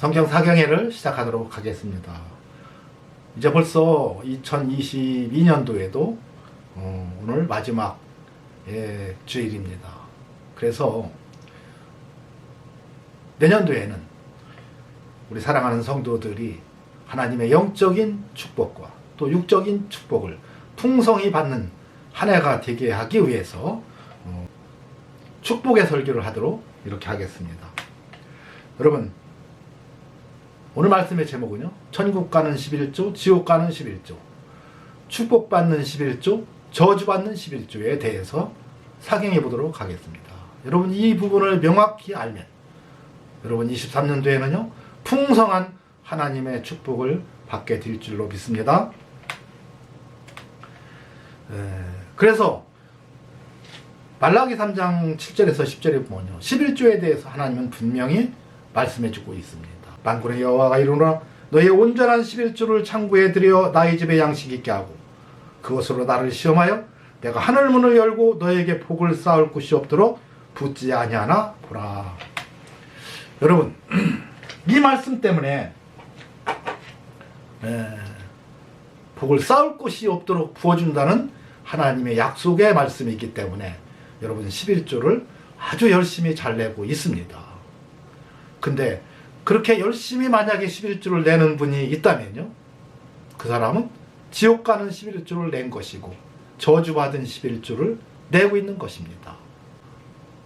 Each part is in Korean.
성경 사경회를 시작하도록 하겠습니다. 이제 벌써 2022년도에도 오늘 마지막 주일입니다. 그래서 내년도에는 우리 사랑하는 성도들이 하나님의 영적인 축복과 또 육적인 축복을 풍성히 받는 한 해가 되게 하기 위해서 축복의 설교를 하도록 이렇게 하겠습니다. 여러분, 오늘 말씀의 제목은요, 천국 가는 11조, 지옥 가는 11조, 축복받는 11조, 저주받는 11조에 대해서 사경해 보도록 하겠습니다. 여러분, 이 부분을 명확히 알면 여러분 23년도에는요 풍성한 하나님의 축복을 받게 될 줄로 믿습니다. 그래서 말라기 3장 7절에서 10절에 보면요, 11조에 대해서 하나님은 분명히 말씀해 주고 있습니다. 만군의 여호와가 이르노라, 너의 온전한 11조를 창고에 들여 나의 집에 양식 있게 하고 그것으로 나를 시험하여 내가 하늘 문을 열고 너에게 복을 쌓을 곳이 없도록 붙지 아니하나 보라. 여러분, 이 말씀 때문에 복을 쌓을 곳이 없도록 부어준다는 하나님의 약속의 말씀이 있기 때문에 여러분 11조를 아주 열심히 잘 내고 있습니다. 근데 그렇게 열심히 만약에 11조를 내는 분이 있다면요, 그 사람은 지옥 가는 11조를 낸 것이고 저주받은 11조를 내고 있는 것입니다.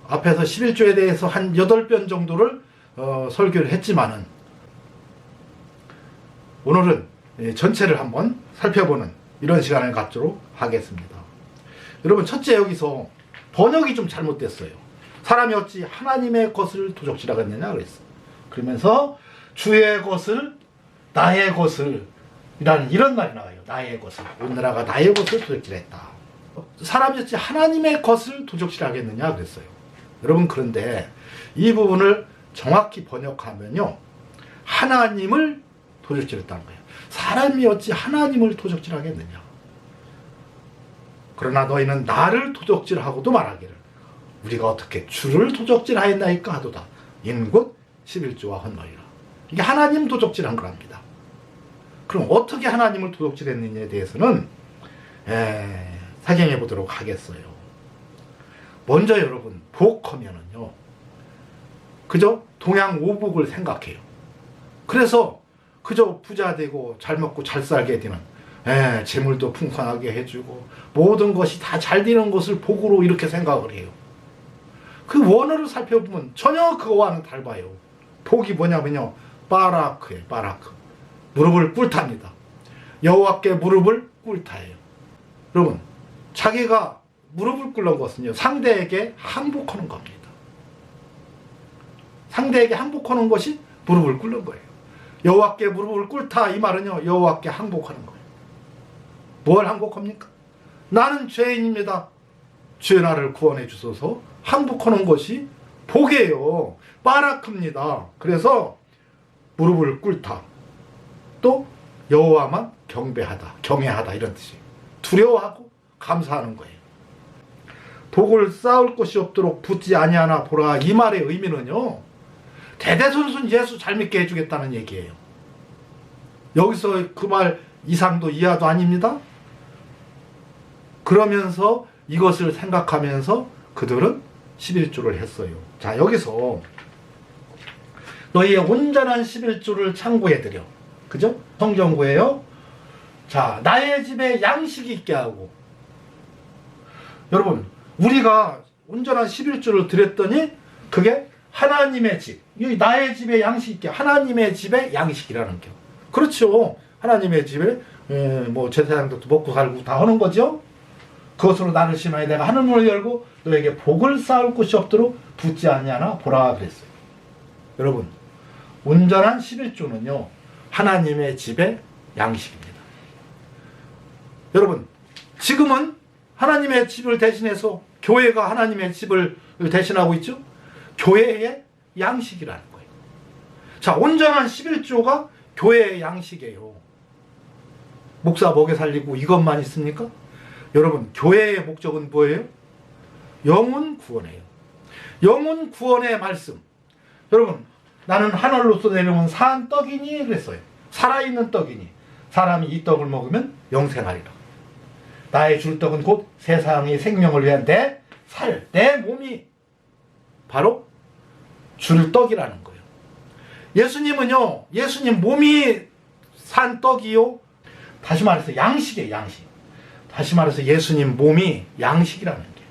앞에서 11조에 대해서 한 8편 정도를 설교를 했지만은 오늘은 전체를 한번 살펴보는 이런 시간을 갖도록 하겠습니다. 여러분, 첫째, 여기서 번역이 좀 잘못됐어요. 사람이 어찌 하나님의 것을 도적질하겠느냐 그랬어. 그러면서 주의 것을 나의 것을 이라는 이런 말이 나와요. 나의 것을, 온 나라가 나의 것을 도적질했다. 사람이 어찌 하나님의 것을 도적질하겠느냐 그랬어요. 여러분, 그런데 이 부분을 정확히 번역하면요, 하나님을 도적질했다는 거예요. 사람이 어찌 하나님을 도적질하겠느냐. 그러나 너희는 나를 도적질하고도 말하기를 우리가 어떻게 주를 도적질하였나이까 하도다. 이는 곧 11조와 헌너이라. 이게 하나님 도적질한 거랍니다. 그럼 어떻게 하나님을 도적질했느냐에 대해서는 사경해 보도록 하겠어요. 먼저 여러분, 복하면은요, 그저 동양 오복을 생각해요. 그래서 그저 부자 되고 잘 먹고 잘 살게 되는, 재물도 풍성하게 해주고 모든 것이 다 잘 되는 것을 복으로 이렇게 생각을 해요. 그 원어를 살펴보면 전혀 그거와는 달라요. 복이 뭐냐면요, 바라크예요. 바라크. 무릎을 꿇답니다. 여호와께 무릎을 꿇다예요. 여러분, 자기가 무릎을 꿇는 것은요, 상대에게 항복하는 겁니다. 상대에게 항복하는 것이 무릎을 꿇는 거예요. 여호와께 무릎을 꿇다, 이 말은요, 여호와께 항복하는 거예요. 뭘 항복합니까? 나는 죄인입니다. 주의 나를 구원해 주소서. 항복하는 것이 복이에요. 바라크입니다. 그래서 무릎을 꿇다, 또 여호와만 경배하다, 경외하다, 이런 뜻이에요. 두려워하고 감사하는 거예요. 복을 쌓을 곳이 없도록 붙지 아니하나 보라, 이 말의 의미는요, 대대손손 예수 잘 믿게 해주겠다는 얘기예요. 여기서 그 말 이상도 이하도 아닙니다. 그러면서 이것을 생각하면서 그들은 11조를 했어요. 자, 여기서 너희의 온전한 11조를 창고에 들여, 그죠? 성경구예요. 자, 나의 집에 양식이 있게 하고. 여러분, 우리가 온전한 11조를 드렸더니 그게 하나님의 집, 나의 집에 양식 있게, 하나님의 집에 양식이라는 게, 그렇죠. 하나님의 집에 뭐 제사장도 먹고 살고 다 하는 거죠. 그것으로 나를 심하여 내가 하늘 문을 열고 너에게 복을 쌓을 곳이 없도록 붙지 아니하나 보라 그랬어요. 여러분, 온전한 11조는요 하나님의 집의 양식입니다. 여러분, 지금은 하나님의 집을 대신해서 교회가 하나님의 집을 대신하고 있죠. 교회의 양식이라는 거예요. 자, 온전한 11조가 교회의 양식이에요. 목사 먹여 살리고 이것만 있습니까? 여러분, 교회의 목적은 뭐예요? 영혼 구원이에요. 영혼 구원의 말씀. 여러분, 나는 하늘로서 내려온 산 떡이니 그랬어요. 살아있는 떡이니 사람이 이 떡을 먹으면 영생하리라. 나의 줄 떡은 곧 세상의 생명을 위한 내 살, 내 몸이 바로 줄 떡이라는 거예요. 예수님은요, 예수님 몸이 산 떡이요. 다시 말해서 양식이에요, 양식. 다시 말해서 예수님 몸이 양식이라는 게.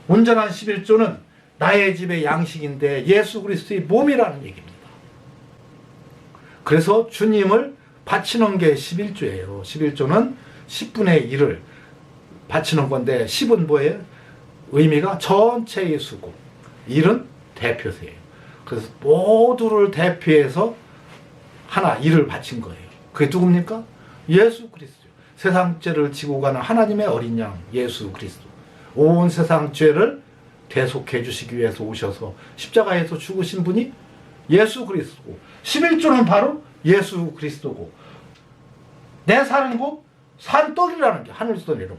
온전한 11조는 나의 집의 양식인데 예수 그리스도의 몸이라는 얘기입니다. 그래서 주님을 바치는 게 11조예요. 11조는 10분의 1을 바치는 건데 10은 뭐예요? 의미가 전체의 수고, 1은 대표세예요. 그래서 모두를 대표해서 하나, 1을 바친 거예요. 그게 누굽니까? 예수 그리스도. 세상 죄를 지고 가는 하나님의 어린 양 예수 그리스도. 온 세상 죄를 대속해 주시기 위해서 오셔서 십자가에서 죽으신 분이 예수 그리스도고, 11조는 바로 예수 그리스도고, 내 살은 곧 산떡이라는 게 하늘에서 내려온.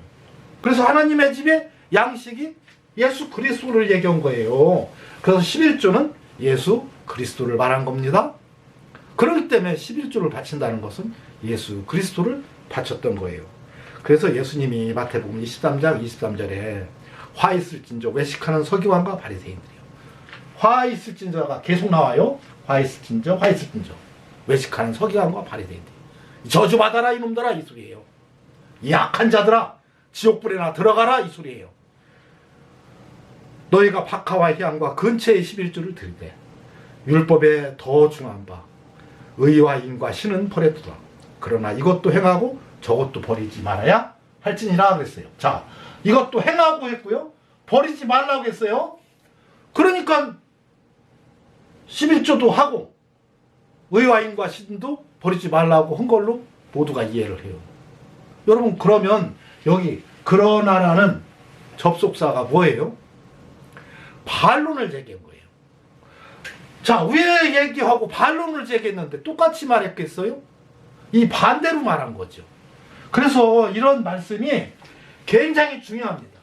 그래서 하나님의 집에 양식이 예수 그리스도를 얘기한 거예요. 그래서 11조는 예수 그리스도를 말한 겁니다. 그렇기 때문에 11조를 바친다는 것은 예수 그리스도를 바쳤던 거예요. 그래서 예수님이 마태복음 23장 23절에 화 있을진저 외식하는 서기관과 바리새인들이요. 화 있을진저가 계속 나와요. 화 있을진저, 화 있을진저. 외식하는 서기관과 바리새인들. 저주받아라 이놈들아 이 소리예요. 이 악한 자들아 지옥불에나 들어가라 이 소리예요. 너희가 박하와 희양과 근처의 11조를 들되 율법에 더 중한 바 의와 인과 신은 버렸도다. 그러나 이것도 행하고 저것도 버리지 말아야 할지니라 그랬어요. 자, 이것도 행하고 했고요. 버리지 말라고 했어요. 그러니까 11조도 하고 의와 인과 신도 버리지 말라고 한 걸로 모두가 이해를 해요. 여러분, 그러면 여기 그러나라는 접속사가 뭐예요? 반론을 제기한 거예요. 자, 왜 얘기하고 반론을 제기했는데 똑같이 말했겠어요? 이 반대로 말한 거죠. 그래서 이런 말씀이 굉장히 중요합니다.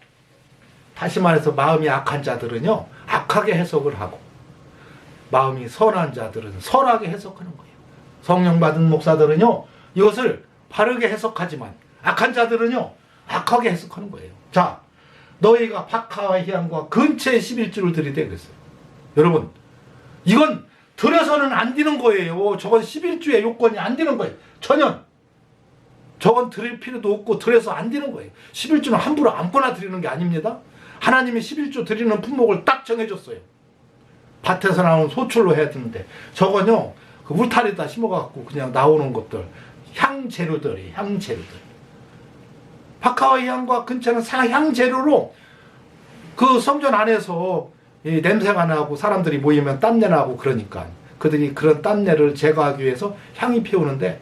다시 말해서 마음이 악한 자들은요, 악하게 해석을 하고 마음이 선한 자들은 선하게 해석하는 거예요. 성령 받은 목사들은요, 이것을 바르게 해석하지만 악한 자들은요, 악하게 해석하는 거예요. 자, 너희가 박하와 희양과 근처에 11조를 드리되 그랬어요. 여러분, 이건 들여서는 안 되는 거예요. 저건 11조의 요건이 안 되는 거예요. 전혀. 저건 드릴 필요도 없고 들여서 안 되는 거예요. 11조는 함부로 아무거나 드리는 게 아닙니다. 하나님이 11조 드리는 품목을 딱 정해줬어요. 밭에서 나오는 소출로 해야 되는데 저건요, 그 울타리에다 심어갖고 그냥 나오는 것들, 향재료들이에요. 향재료들. 박하와 희양과 근처는 향재료로 그 성전 안에서 이 냄새가 나고 사람들이 모이면 땀내 나고 그러니까 그들이 그런 땀내를 제거하기 위해서 향이 피우는데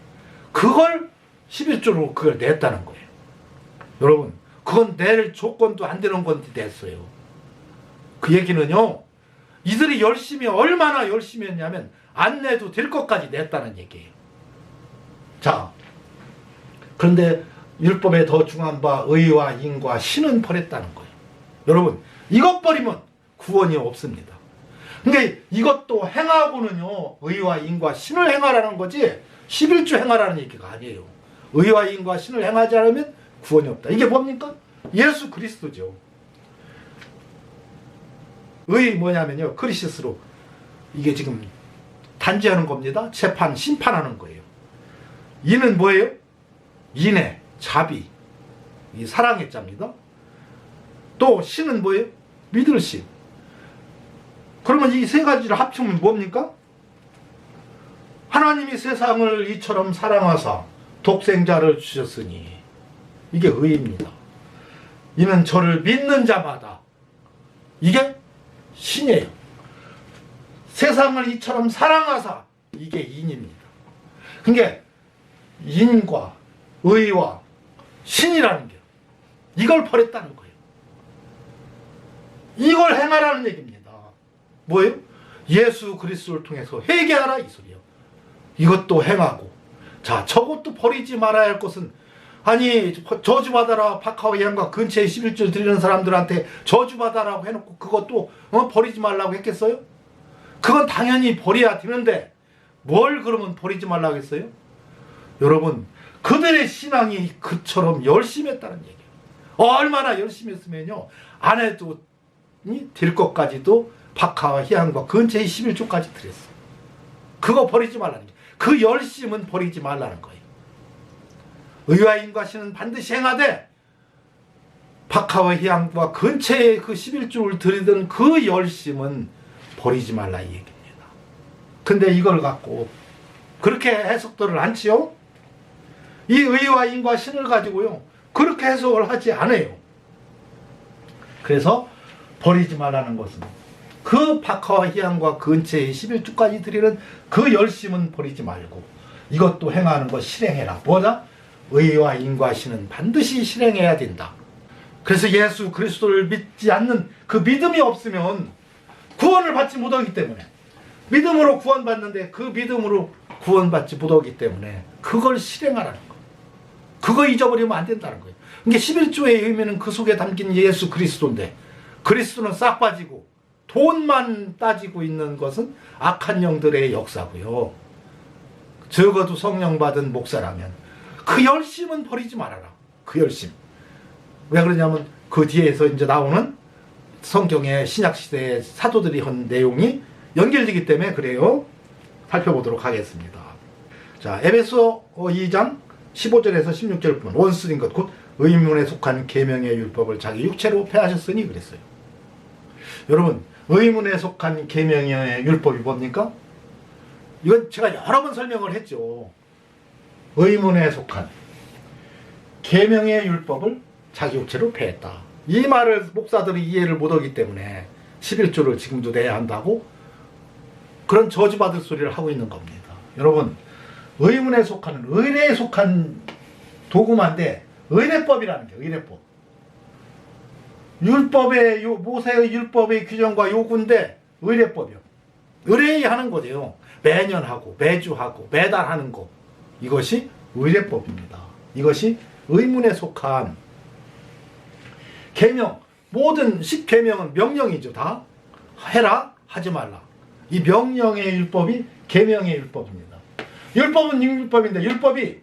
그걸 11조로 그걸 냈다는 거예요. 여러분, 그건 낼 조건도 안 되는 건데 냈어요. 그 얘기는요, 이들이 얼마나 열심히 했냐면 안 내도 될 것까지 냈다는 얘기예요. 자, 그런데 율법에 더 중한 바 의와 인과 신은 버렸다는 거예요. 여러분, 이것 버리면 구원이 없습니다. 그러니까 이것도 행하고는요, 의와 인과 신을 행하라는 거지 11조 행하라는 얘기가 아니에요. 의와 인과 신을 행하지 않으면 구원이 없다. 이게 뭡니까? 예수 그리스도죠. 의 뭐냐면요, 크리시스로 이게 지금 단죄하는 겁니다. 재판, 심판하는 거예요. 이는 뭐예요? 인애, 자비, 이 사랑의 자입니다. 또 신은 뭐예요? 믿을 신. 그러면 이 세 가지를 합치면 뭡니까? 하나님이 세상을 이처럼 사랑하사 독생자를 주셨으니 이게 의입니다. 이는 저를 믿는 자마다 이게 신이에요. 세상을 이처럼 사랑하사 이게 인입니다. 그러니까 인과 의와 신이라는 게 이걸 버렸다는 거예요. 이걸 행하라는 얘기입니다. 뭐예요? 예수 그리스도를 통해서 회개하라 이 소리예요. 이것도 행하고, 자, 저것도 버리지 말아야 할 것은, 아니 저주받아라 박하와 희양과 근처에 11조 드리는 사람들한테 저주받아라고 해놓고 그것도 버리지 말라고 했겠어요? 그건 당연히 버려야 되는데 뭘 그러면 버리지 말라고 했어요? 여러분, 그들의 신앙이 그처럼 열심히 했다는 얘기예요. 얼마나 열심히 했으면요, 아내도 될 것까지도 박하와 희양과 근처의 11조까지 드렸어요. 그거 버리지 말라는 거예요. 그 열심은 버리지 말라는 거예요. 의와 인과신은 반드시 행하되 박하와 희양과 근처에 그 11조를 드리던 그 열심은 버리지 말라 이 얘기입니다. 근데 이걸 갖고 그렇게 해석들을 않지요? 이 의와 인과신을 가지고요, 그렇게 해석을 하지 않아요. 그래서 버리지 말라는 것은 그 박하와 희양과 근처에 11조까지 드리는 그 열심은 버리지 말고 이것도 행하는 것 실행해라. 뭐다? 의와 인과신은 반드시 실행해야 된다. 그래서 예수 그리스도를 믿지 않는 그 믿음이 없으면 구원을 받지 못하기 때문에, 믿음으로 구원받는데 그 믿음으로 구원받지 못하기 때문에 그걸 실행하라는 거. 그거 잊어버리면 안 된다는 거예요. 그러니까 11조의 의미는 그 속에 담긴 예수 그리스도인데, 그리스도는 싹 빠지고 돈만 따지고 있는 것은 악한 영들의 역사고요. 적어도 성령 받은 목사라면 그 열심은 버리지 말아라. 그 열심. 왜 그러냐면 그 뒤에서 이제 나오는 성경의 신약시대의 사도들이 한 내용이 연결되기 때문에 그래요. 살펴보도록 하겠습니다. 자, 에베소 2장 15절에서 16절 보면 원수인 것 곧 의문에 속한 계명의 율법을 자기 육체로 폐하셨으니 그랬어요. 여러분, 의문에 속한 계명의 율법이 뭡니까? 이건 제가 여러 번 설명을 했죠. 의문에 속한 계명의 율법을 자기 육체로 폐했다. 이 말을 목사들이 이해를 못하기 때문에 11조를 지금도 내야 한다고 그런 저주받을 소리를 하고 있는 겁니다. 여러분, 의문에 속한, 의례에 속한 도구만데 의례법이라는 게 의례법. 율법의 모세의 율법의 규정과 요구인데 의례법이요. 의례하는 거죠. 매년 하고 매주 하고 매달 하는 거. 이것이 의례법입니다. 이것이 의문에 속한 계명, 모든 10계명은 명령이죠. 다 해라, 하지 말라. 이 명령의 율법이 계명의 율법입니다. 율법은 율법인데 율법이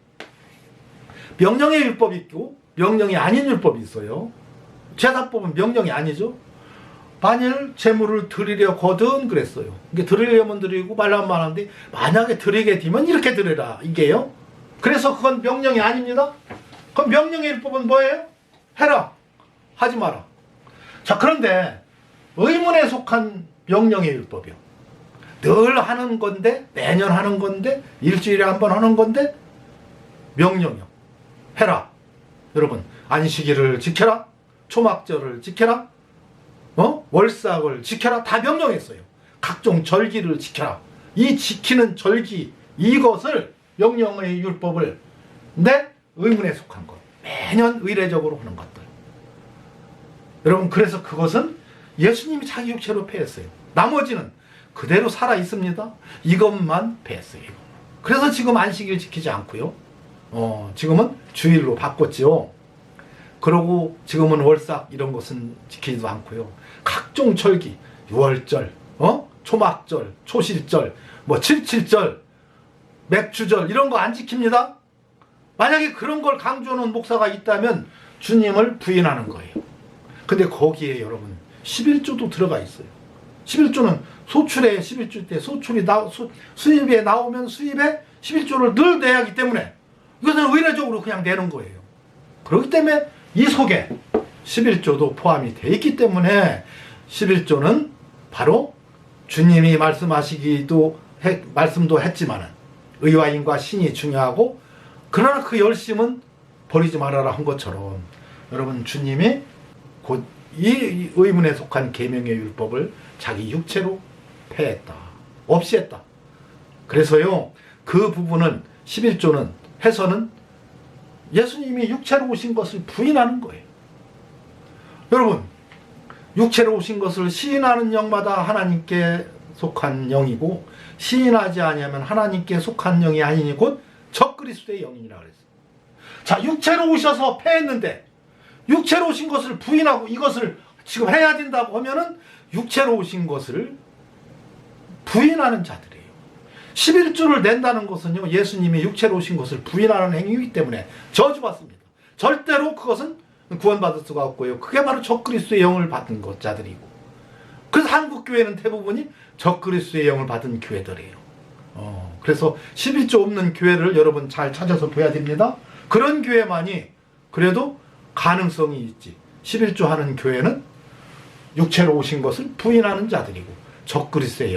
명령의 율법이 있고 명령이 아닌 율법이 있어요. 제사법은 명령이 아니죠. 만일 제물을 드리려거든 그랬어요. 이게 드리려면 드리고 말라면 말하는데 만약에 드리게 되면 이렇게 드려라 이게요. 그래서 그건 명령이 아닙니다. 그럼 명령의 율법은 뭐예요? 해라, 하지 마라. 자, 그런데 의문에 속한 명령의 율법이요. 늘 하는 건데, 매년 하는 건데, 일주일에 한 번 하는 건데 명령이요. 해라. 여러분, 안식일을 지켜라, 초막절을 지켜라, 월삭을 지켜라, 다 명령했어요. 각종 절기를 지켜라. 이 지키는 절기, 이것을 명령의 율법을 내 의문에 속한 것, 매년 의례적으로 하는 것들. 여러분, 그래서 그것은 예수님이 자기 육체로 폐했어요. 나머지는 그대로 살아 있습니다. 이것만 폐했어요. 그래서 지금 안식일 지키지 않고요. 지금은 주일로 바꿨지요. 그러고 지금은 월삭 이런 것은 지키지도 않고요. 각종 절기, 유월절, 초막절, 초실절, 뭐 칠칠절, 맥주절 이런 거 안 지킵니다. 만약에 그런 걸 강조하는 목사가 있다면 주님을 부인하는 거예요. 근데 거기에 여러분 11조도 들어가 있어요. 11조는 소출에 11조 때 소출이 수입에 나오면 수입에 11조를 늘 내야 하기 때문에 이것은 의례적으로 그냥 내는 거예요. 그렇기 때문에 이 속에 11조도 포함이 되어 있기 때문에 11조는 바로 주님이 말씀도 했지만은 의와 인과 신이 중요하고 그러나 그 열심은 버리지 말아라 한 것처럼 여러분 주님이 곧 이 의문에 속한 계명의 율법을 자기 육체로 폐했다. 없이 했다. 그래서요 그 부분은 11조는 해서는 예수님이 육체로 오신 것을 부인하는 거예요. 여러분 육체로 오신 것을 시인하는 영마다 하나님께 속한 영이고 시인하지 아니하면 하나님께 속한 영이 아니니 곧 적그리스도의 영이니라 그랬어요. 자, 육체로 오셔서 패했는데 육체로 오신 것을 부인하고 이것을 지금 해야 된다고 하면은 육체로 오신 것을 부인하는 자들이에요. 11조를 낸다는 것은요, 예수님이 육체로 오신 것을 부인하는 행위이기 때문에 저주받습니다. 절대로 그것은 구원받을 수가 없고요. 그게 바로 적그리스도의 영을 받은 자들이고, 그래서 한국 교회는 대부분이 적그리스도의 영을 받은 교회들이에요. 그래서 11조 없는 교회를 여러분 잘 찾아서 둬야 됩니다. 그런 교회만이 그래도 가능성이 있지. 11조 하는 교회는 육체로 오신 것을 부인하는 자들이고 적그리스도의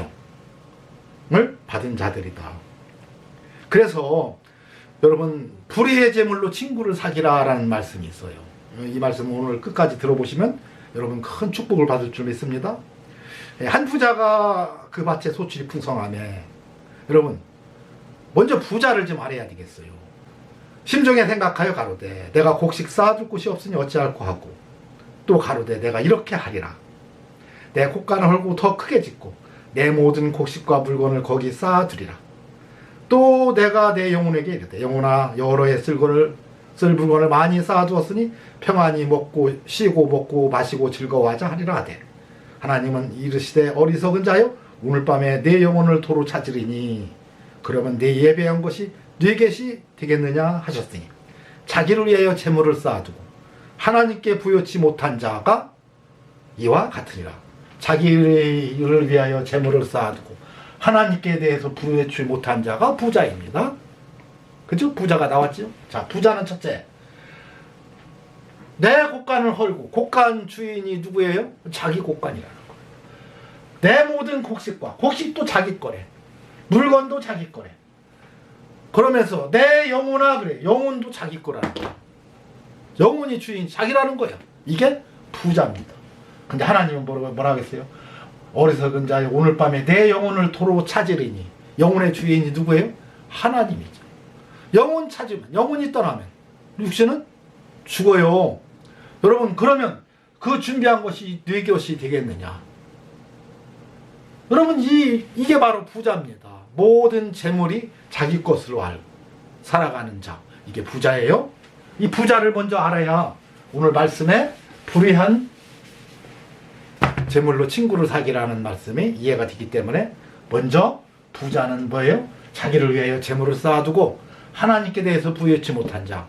영을 받은 자들이다. 그래서 여러분, 불의의 제물로 친구를 사귀라 라는 말씀이 있어요. 이 말씀 오늘 끝까지 들어보시면 여러분 큰 축복을 받을 줄 믿습니다. 한 부자가 그 밭에 소출이 풍성하네. 여러분, 먼저 부자를 좀 알아야 되겠어요. 심중에 생각하여 가로되 내가 곡식 쌓아둘 곳이 없으니 어찌할꼬 하고, 또 가로되 내가 이렇게 하리라. 내 곡간을 헐고 더 크게 짓고 내 모든 곡식과 물건을 거기 쌓아두리라. 또 내가 내 영혼에게 이르되 영혼아, 여러 해 쓸 물건을 많이 쌓아두었으니 평안히 먹고 쉬고 먹고 마시고 즐거워하자 하리라 하되, 하나님은 이르시되 어리석은 자여, 오늘 밤에 내 영혼을 도로 찾으리니 그러면 내 예배한 것이 네 것이 되겠느냐 하셨으니, 자기를 위하여 재물을 쌓아두고 하나님께 부여치 못한 자가 이와 같으니라. 자기를 위하여 재물을 쌓아두고 하나님께 대해서 부여치 못한 자가 부자입니다. 그죠? 부자가 나왔죠? 자, 부자는 첫째, 내 곡간을 헐고, 곡간 주인이 누구예요? 자기 곡간이라는 거예요. 내 모든 곡식도 자기 거래, 물건도 자기 거래. 그러면서 내 영혼아, 그래, 영혼도 자기 거라는 거야. 영혼이 주인, 자기라는 거야. 이게 부자입니다. 근데 하나님은 뭐라 하겠어요? 어리석은 자여, 오늘 밤에 내 영혼을 도로 찾으리니. 영혼의 주인이 누구예요? 하나님이죠. 영혼 찾으면, 영혼이 떠나면 육신은 죽어요. 여러분, 그러면 그 준비한 것이 네 것이 되겠느냐? 여러분, 이게 바로 부자입니다. 모든 재물이 자기 것으로 알고 살아가는 자, 이게 부자예요. 이 부자를 먼저 알아야 오늘 말씀에 불의한 재물로 친구를 사귀라는 말씀이 이해가 되기 때문에, 먼저 부자는 뭐예요? 자기를 위하여 재물을 쌓아두고 하나님께 대해서 부여치 못한 자,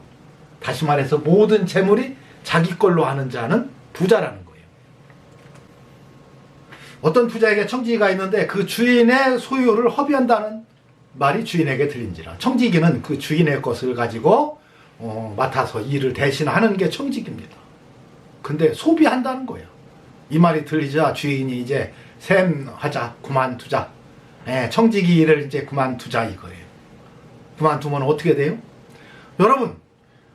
다시 말해서 모든 재물이 자기 걸로 하는 자는 부자라는 거예요. 어떤 부자에게 청지기가 있는데 그 주인의 소유를 허비한다는 말이 주인에게 들린지라. 청지기는 그 주인의 것을 가지고 맡아서 일을 대신하는 게 청지기입니다. 근데 소비한다는 거예요. 이 말이 들리자 주인이 이제 셈하자, 그만두자. 청지기 일을 이제 그만두자 이거예요. 그만두면 어떻게 돼요? 여러분,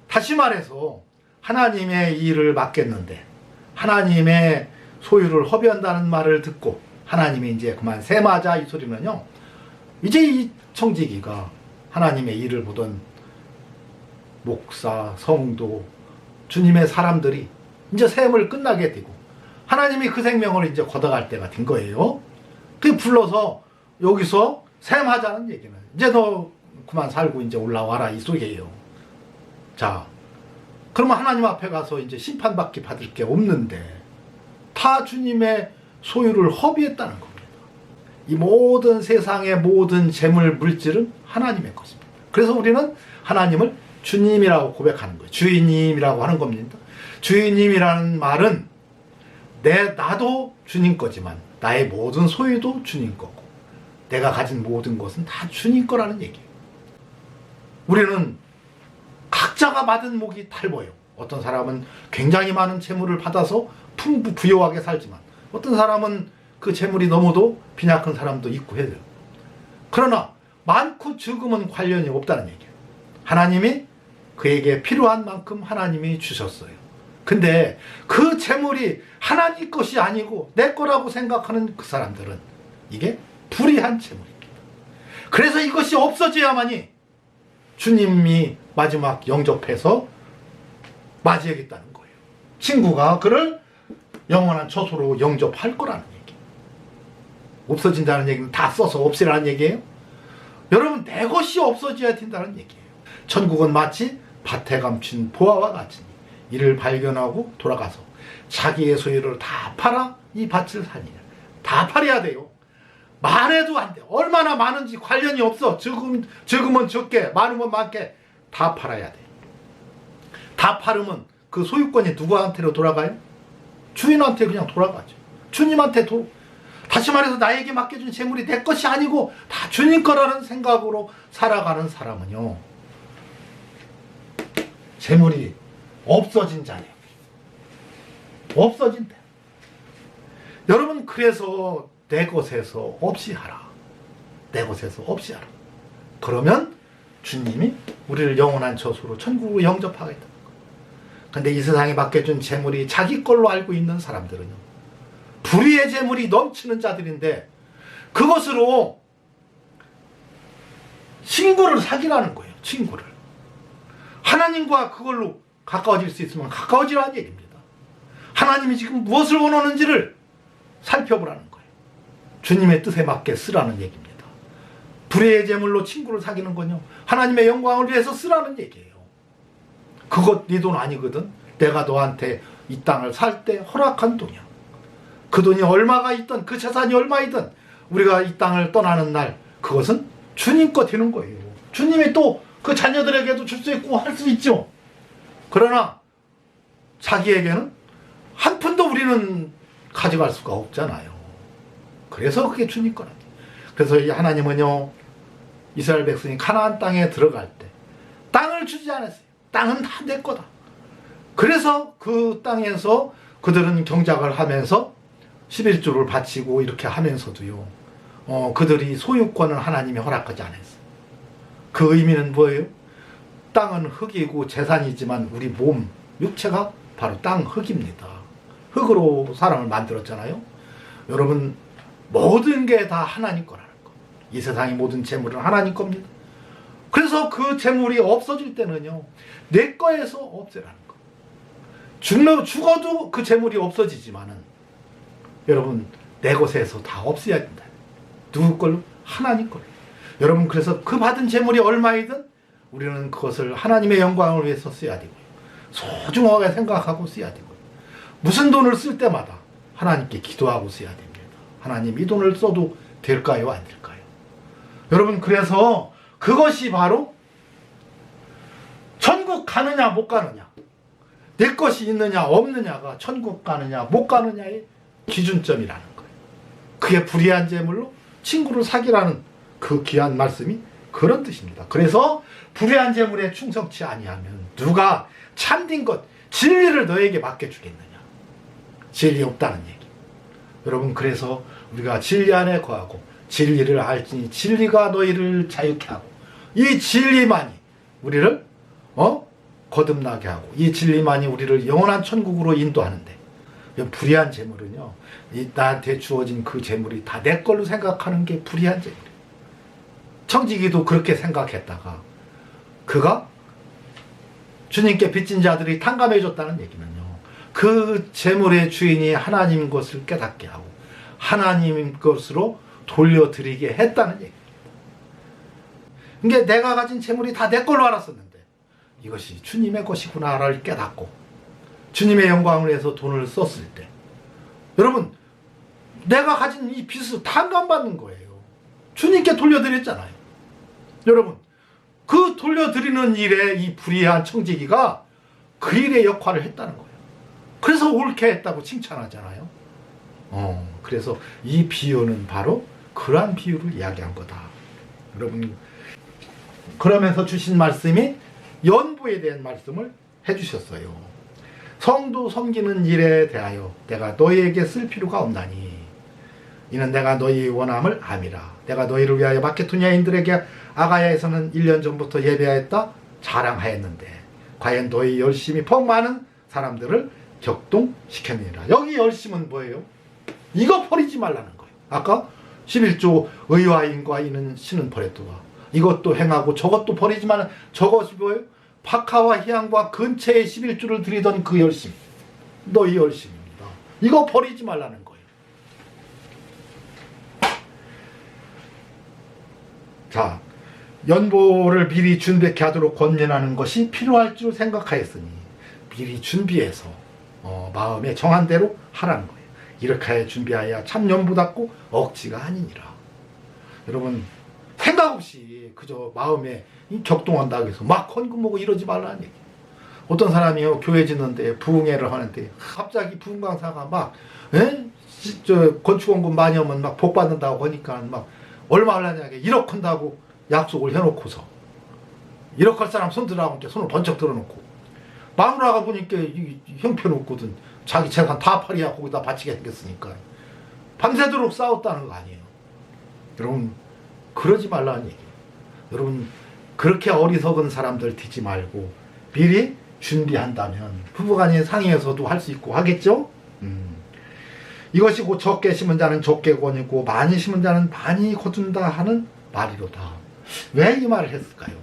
다시 말해서 하나님의 일을 맡겼는데 하나님의 소유를 허비한다는 말을 듣고 하나님이 이제 그만 셈하자 이 소리면요, 이제 이 청지기가 하나님의 일을 보던 목사, 성도, 주님의 사람들이 이제 셈을 끝나게 되고 하나님이 그 생명을 이제 걷어갈 때가 된 거예요. 그 불러서 여기서 셈하자는 얘기는 이제 너 그만 살고 이제 올라와라 이 소리예요. 자, 그러면 하나님 앞에 가서 이제 심판받기 받을 게 없는데 다 주님의 소유를 허비했다는 겁니다. 이 모든 세상의 모든 재물 물질은 하나님의 것입니다. 그래서 우리는 하나님을 주님이라고 고백하는 거예요. 주인님이라고 하는 겁니다. 주인님이라는 말은 나도 주님 거지만 나의 모든 소유도 주님 거고 내가 가진 모든 것은 다 주님 거라는 얘기예요. 우리는 각자가 받은 목이 탈보요. 어떤 사람은 굉장히 많은 재물을 받아서 부유하게 살지만 어떤 사람은 그 재물이 너무도 빈약한 사람도 있고 해요. 그러나 많고 적음은 관련이 없다는 얘기예요. 하나님이 그에게 필요한 만큼 하나님이 주셨어요. 근데 그 재물이 하나님 것이 아니고 내 거라고 생각하는 그 사람들은 이게 불의한 재물입니다. 그래서 이것이 없어져야만이 주님이 마지막 영접해서 맞이하겠다는 거예요. 친구가 그를 영원한 처소로 영접할 거라는 얘기예요. 없어진다는 얘기는 다 써서 없애라는 얘기예요. 여러분, 내 것이 없어져야 된다는 얘기예요. 천국은 마치 밭에 감춘 보화와 같으니 이를 발견하고 돌아가서 자기의 소유를 다 팔아 이 밭을 사니라. 다 팔아야 돼요. 많아도 안 돼. 얼마나 많은지 관련이 없어. 적으면 적게, 많으면 많게 다 팔아야 돼. 다 팔으면 그 소유권이 누구한테로 돌아가요? 주인한테 그냥 돌아가죠. 주님한테 다시 말해서 나에게 맡겨준 재물이 내 것이 아니고 다 주님 거라는 생각으로 살아가는 사람은요, 재물이 없어진 자예요. 없어진대. 여러분, 그래서 내 것에서 없이 하라. 내 것에서 없이 하라. 그러면 주님이 우리를 영원한 처소로 천국으로 영접하겠다. 근데 이 세상에 맡겨준 재물이 자기 걸로 알고 있는 사람들은요, 불의의 재물이 넘치는 자들인데 그것으로 친구를 사귀라는 거예요. 친구를. 하나님과 그걸로 가까워질 수 있으면 가까워지라는 얘기입니다. 하나님이 지금 무엇을 원하는지를 살펴보라는 거예요. 주님의 뜻에 맞게 쓰라는 얘기입니다. 불의의 재물로 친구를 사귀는 건요, 하나님의 영광을 위해서 쓰라는 얘기예요. 그것 네 돈 아니거든. 내가 너한테 이 땅을 살 때 허락한 돈이야. 그 돈이 얼마가 있든 그 재산이 얼마이든 우리가 이 땅을 떠나는 날 그것은 주님 거 되는 거예요. 주님이 또 그 자녀들에게도 줄 수 있고 할 수 있죠. 그러나 자기에게는 한 푼도 우리는 가져갈 수가 없잖아요. 그래서 그게 주님 거랍니다. 그래서 이 하나님은요, 이스라엘 백성이 가나안 땅에 들어갈 때 땅을 주지 않았어요. 땅은 다 내 거다. 그래서 그 땅에서 그들은 경작을 하면서 11조를 바치고 이렇게 하면서도요, 그들이 소유권을 하나님이 허락하지 않았어요. 그 의미는 뭐예요? 땅은 흙이고 재산이지만 우리 몸, 육체가 바로 땅 흙입니다. 흙으로 사람을 만들었잖아요. 여러분, 모든 게 다 하나님 거라는 거. 이 세상의 모든 재물은 하나님 겁니다. 그래서 그 재물이 없어질 때는요, 내 거에서 없애라는 거. 죽어도 그 재물이 없어지지만은 여러분, 내 것에서 다 없애야 된다. 누구 걸로? 하나님 걸로. 여러분, 그래서 그 받은 재물이 얼마이든 우리는 그것을 하나님의 영광을 위해서 써야 되고요, 소중하게 생각하고 써야 되고요, 무슨 돈을 쓸 때마다 하나님께 기도하고 써야 됩니다. 하나님, 이 돈을 써도 될까요? 안 될까요? 여러분, 그래서 그것이 바로 천국 가느냐 못 가느냐, 내 것이 있느냐 없느냐가 천국 가느냐 못 가느냐의 기준점이라는 거예요. 그게 불의한 재물로 친구를 사귀라는 그 귀한 말씀이 그런 뜻입니다. 그래서 불의한 재물에 충성치 아니하면 누가 참된 것, 진리를 너에게 맡겨주겠느냐. 진리 없다는 얘기. 여러분, 그래서 우리가 진리 안에 거하고 진리를 알지니 진리가 너희를 자유케 하고, 이 진리만이 우리를 거듭나게 하고, 이 진리만이 우리를 영원한 천국으로 인도하는데, 불의한 재물은요, 나한테 주어진 그 재물이 다 내 걸로 생각하는 게 불의한 재물이에요. 청지기도 그렇게 생각했다가 그가 주님께 빚진 자들이 탕감해 줬다는 얘기는요, 그 재물의 주인이 하나님 것을 깨닫게 하고 하나님 것으로 돌려드리게 했다는 얘기입니다. 그러니까 내가 가진 재물이 다 내 걸로 알았었는데 이것이 주님의 것이구나를 깨닫고 주님의 영광을 위해서 돈을 썼을 때, 여러분, 내가 가진 이 빚을 탕감받는 거예요. 주님께 돌려드렸잖아요. 여러분, 그 돌려드리는 일에 이 불의한 청지기가 그 일의 역할을 했다는 거예요. 그래서 옳게 했다고 칭찬하잖아요. 그래서 이 비유는 바로 그러한 비유를 이야기한 거다. 여러분, 그러면서 주신 말씀이 연보에 대한 말씀을 해주셨어요. 성도 섬기는 일에 대하여 내가 너희에게 쓸 필요가 없나니 이는 내가 너희 원함을 암이라. 내가 너희를 위하여 마케도니아인들에게 아가야에서는 1년 전부터 예배하였다 자랑하였는데 과연 너희 열심히 퍽 많은 사람들을 격동시켰느니라. 여기 열심은 뭐예요? 이거 버리지 말라는 거예요. 아까 11조 의와 인과 이는 신은 버렸도다. 이것도 행하고 저것도 버리지만 저것이 뭐예요? 박하와 희양과 근처에 11조를 드리던 그 열심, 너희 열심입니다. 이거 버리지 말라는 거예요. 자, 연보를 미리 준비케 하도록 권면하는 것이 필요할 줄 생각하였으니 미리 준비해서 마음에 정한 대로 하라는 거예요. 이렇게 준비하여 참 연보답고 억지가 아니니라. 여러분 생각 없이 그저 마음에 격동한다고 해서 막 헌금하고 이러지 말라는 얘기. 어떤 사람이요 교회 짓는데 부흥회를 하는데 갑자기 부흥강사가 막 건축원금 많이 오면 막 복 받는다고 하니까 막 얼마 하려냐게 1억 한다고 약속을 해놓고서 1억 할 사람 손 들어가고 손을 번쩍 들어놓고 마누라가 보니까 형편없거든. 자기 재산 다 팔이야 거기다 바치게 생겼으니까 밤새도록 싸웠다는 거 아니에요. 여러분 그러지 말라는 얘기예요. 여러분 그렇게 어리석은 사람들 되지 말고 미리 준비한다면 부부간에 상의해서도 할 수 있고 하겠죠. 이것이 곧 적게 심은 자는 적게 거두고 많이 심은 자는 많이 거둔다 하는 말이로다. 왜 이 말을 했을까요?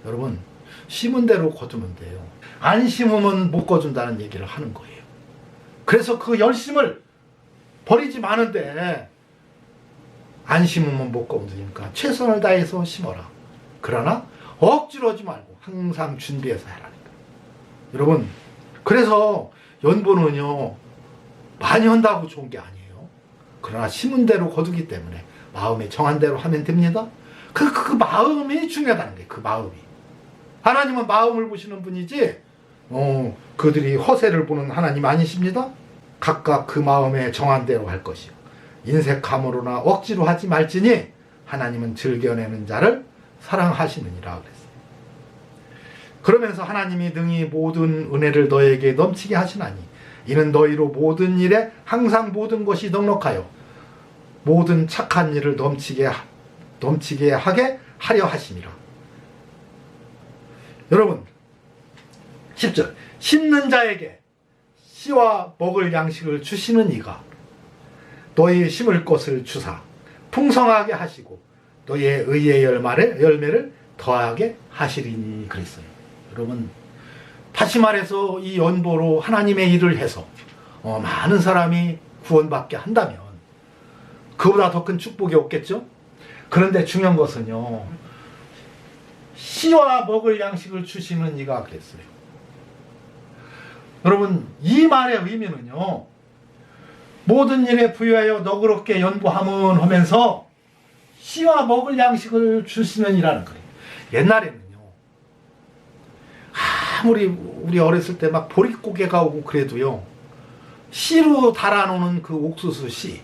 여러분 심은 대로 거두면 돼요. 안 심으면 못 거둔다는 얘기를 하는 거예요. 그래서 그 열심을 버리지 마는데 안 심으면 못 거두니까 최선을 다해서 심어라. 그러나 억지로 하지 말고 항상 준비해서 해라니까. 여러분 그래서 연보는요 많이 한다고 좋은 게 아니에요. 그러나 심은 대로 거두기 때문에 마음에 정한 대로 하면 됩니다. 그 마음이 중요하다는 거예요. 그 마음이. 하나님은 마음을 보시는 분이지 그들이 허세를 보는 하나님 아니십니다. 각각 그 마음에 정한 대로 할 것이요 인색함으로나 억지로 하지 말지니 하나님은 즐겨내는 자를 사랑하시느니라 그랬어요. 그러면서 하나님이 능히 모든 은혜를 너에게 넘치게 하시나니 이는 너희로 모든 일에 항상 모든 것이 넉넉하여 모든 착한 일을 넘치게 하게 하려 하심이라. 여러분 10절 심는 자에게 씨와 먹을 양식을 주시는 이가 너희 심을 것을 주사 풍성하게 하시고 너희의 의의 열매를 더하게 하시리니 그랬어요. 여러분 다시 말해서 이 연보로 하나님의 일을 해서 많은 사람이 구원받게 한다면 그보다 더 큰 축복이 없겠죠? 그런데 중요한 것은요 씨와 먹을 양식을 주시는 이가 그랬어요. 여러분 이 말의 의미는요 모든 일에 부유하여 너그럽게 연보함은 하면서 씨와 먹을 양식을 주시는 이라는 거예요. 옛날에는요 아무리 우리 어렸을 때 막 보릿고개가 오고 그래도요 씨로 달아놓는 그 옥수수 씨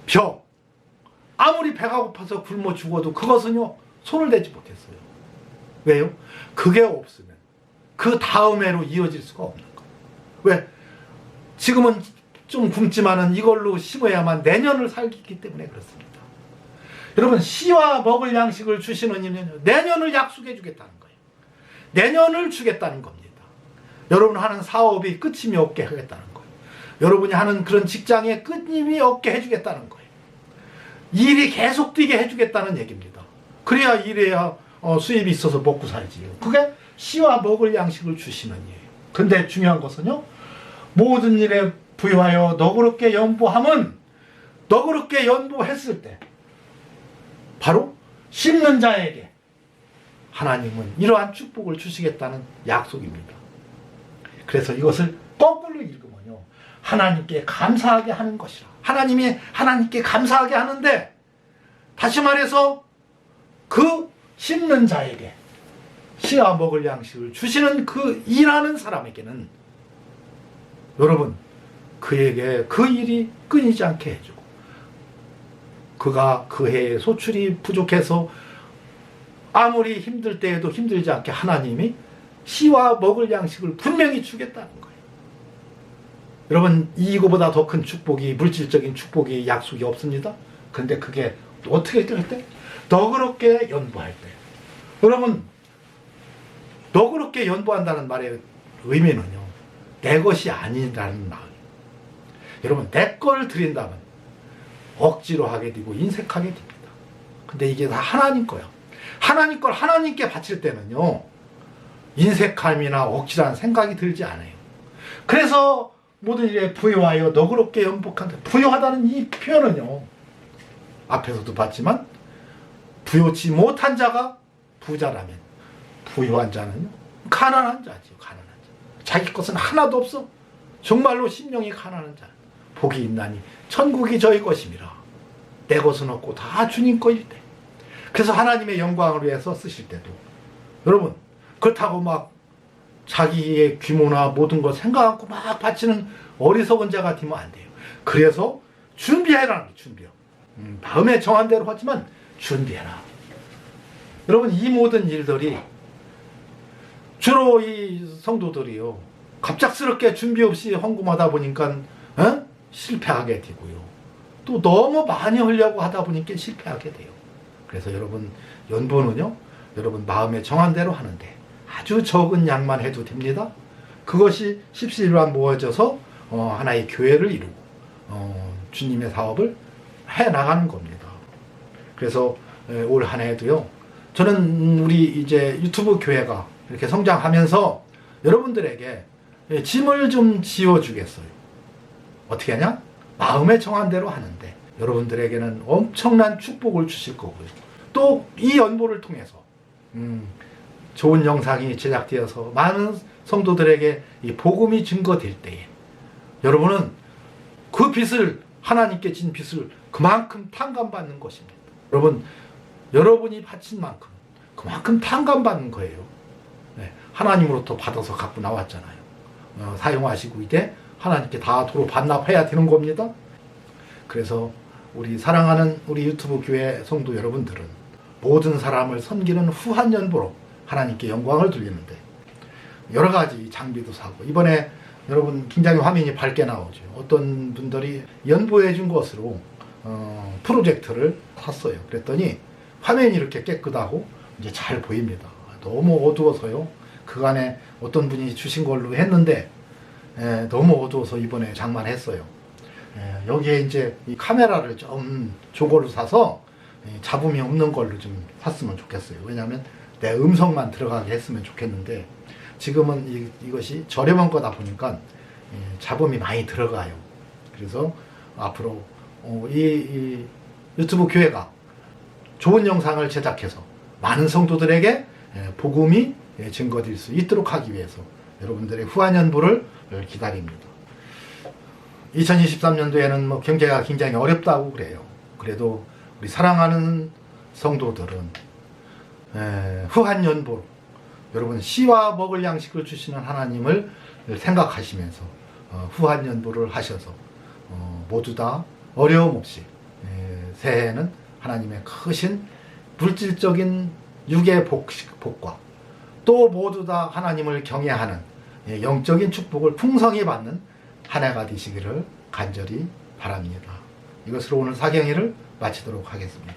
벼 아무리 배가 고파서 굶어 죽어도 그것은요 손을 대지 못했어요. 왜요? 그게 없으면 그 다음 해로 이어질 수가 없는 거예요. 왜? 지금은 좀 굶지만은 이걸로 심어야만 내년을 살기 때문에 그렇습니다. 여러분 씨와 먹을 양식을 주시는 이는 내년을 약속해 주겠다는 거예요. 내년을 주겠다는 겁니다. 여러분 하는 사업이 끝임이 없게 하겠다는 거예요. 여러분이 하는 그런 직장에 끝임이 없게 해주겠다는 거예요. 일이 계속 뛰게 해주겠다는 얘기입니다. 그래야 일해야 수입이 있어서 먹고 살지요. 그게 씨와 먹을 양식을 주시는 이에요. 근데 중요한 것은요 모든 일에 부유하여 너그럽게 연보함은 너그럽게 연보했을 때 바로 심는 자에게 하나님은 이러한 축복을 주시겠다는 약속입니다. 그래서 이것을 거꾸로 읽으면요 하나님께 감사하게 하는 것이라. 하나님이 하나님께 감사하게 하는데 다시 말해서 그 심는 자에게 씨와 먹을 양식을 주시는 그 일하는 사람에게는 여러분 그에게 그 일이 끊이지 않게 해주고 그가 그 해에 소출이 부족해서 아무리 힘들 때에도 힘들지 않게 하나님이 씨와 먹을 양식을 분명히 주겠다는 거예요. 여러분 이거보다 더 큰 축복이 물질적인 축복이 약속이 없습니다. 근데 그게 어떻게 될 때? 너그럽게 연보할 때. 여러분 너그럽게 연보한다는 말의 의미는요 내 것이 아니라는 마음. 여러분 내 걸 드린다면 억지로 하게 되고 인색하게 됩니다. 근데 이게 다 하나님 거야. 하나님 걸 하나님께 바칠 때는요 인색함이나 억지라는 생각이 들지 않아요. 그래서 모든 일에 부유하여 너그럽게 연복한다. 부유하다는 이 표현은요 앞에서도 봤지만 부유치 못한 자가 부자라면 부유한 자는요 가난한 자지요. 가난한 자. 자기 것은 하나도 없어. 정말로 심령이 가난한 자. 복이 있나니 천국이 저희 것임이라. 내 것은 없고 다 주님 거일 때, 그래서 하나님의 영광을 위해서 쓰실 때도, 여러분 그렇다고 막 자기의 규모나 모든 것 생각 않고 막 바치는 어리석은 자 같으면 안 돼요. 그래서 준비해라는 거예요. 준비해. 마음에 정한 대로 하지만 준비해라. 여러분 이 모든 일들이 주로 이 성도들이요, 갑작스럽게 준비 없이 헌금하다 보니까 실패하게 되고요, 또 너무 많이 하려고 하다 보니까 실패하게 돼요. 그래서 여러분 연보는요, 여러분 마음에 정한 대로 하는데 아주 적은 양만 해도 됩니다. 그것이 십시일반 모아져서 하나의 교회를 이루고 주님의 사업을 해 나가는 겁니다. 그래서 올 한 해도요, 저는 우리 이제 유튜브 교회가 이렇게 성장하면서 여러분들에게 짐을 좀 지어주겠어요. 어떻게 하냐? 마음에 정한 대로 하는데 여러분들에게는 엄청난 축복을 주실 거고요. 또 이 연보를 통해서 좋은 영상이 제작되어서 많은 성도들에게 이 복음이 증거될 때에 여러분은 그 빚을, 하나님께 진 빚을 그만큼 탕감받는 것입니다. 여러분, 여러분이 바친 만큼 그만큼 탕감받는 거예요. 네, 하나님으로부터 받아서 갖고 나왔잖아요. 사용하시고 이제 하나님께 다 도로 반납해야 되는 겁니다. 그래서 우리 사랑하는 우리 유튜브 교회 성도 여러분들은 모든 사람을 섬기는 후한 연보로 하나님께 영광을 돌리는데 여러 가지 장비도 사고, 이번에 여러분 굉장히 화면이 밝게 나오죠. 어떤 분들이 연보해 준 것으로 프로젝터를 샀어요. 그랬더니 화면이 이렇게 깨끗하고 이제 잘 보입니다. 너무 어두워서요, 그간에 어떤 분이 주신 걸로 했는데 너무 어두워서 이번에 장만했어요. 여기에 이제 이 카메라를 좀 저걸로 사서 잡음이 없는 걸로 좀 샀으면 좋겠어요. 왜냐하면 내 음성만 들어가게 했으면 좋겠는데 지금은 이것이 저렴한 거다 보니까 잡음이 많이 들어가요. 그래서 앞으로 이 유튜브 교회가 좋은 영상을 제작해서 많은 성도들에게 복음이 증거될 수 있도록 하기 위해서 여러분들의 후한 연보를 기다립니다. 2023년도에는 뭐 경제가 굉장히 어렵다고 그래요. 그래도 우리 사랑하는 성도들은 후한 연보로 여러분 씨와 먹을 양식을 주시는 하나님을 생각하시면서 후한 연보를 하셔서 모두 다 어려움 없이 새해에는 하나님의 크신 물질적인 육의 복과 또 모두 다 하나님을 경외하는 영적인 축복을 풍성히 받는 한 해가 되시기를 간절히 바랍니다. 이것으로 오늘 사경회를 마치도록 하겠습니다.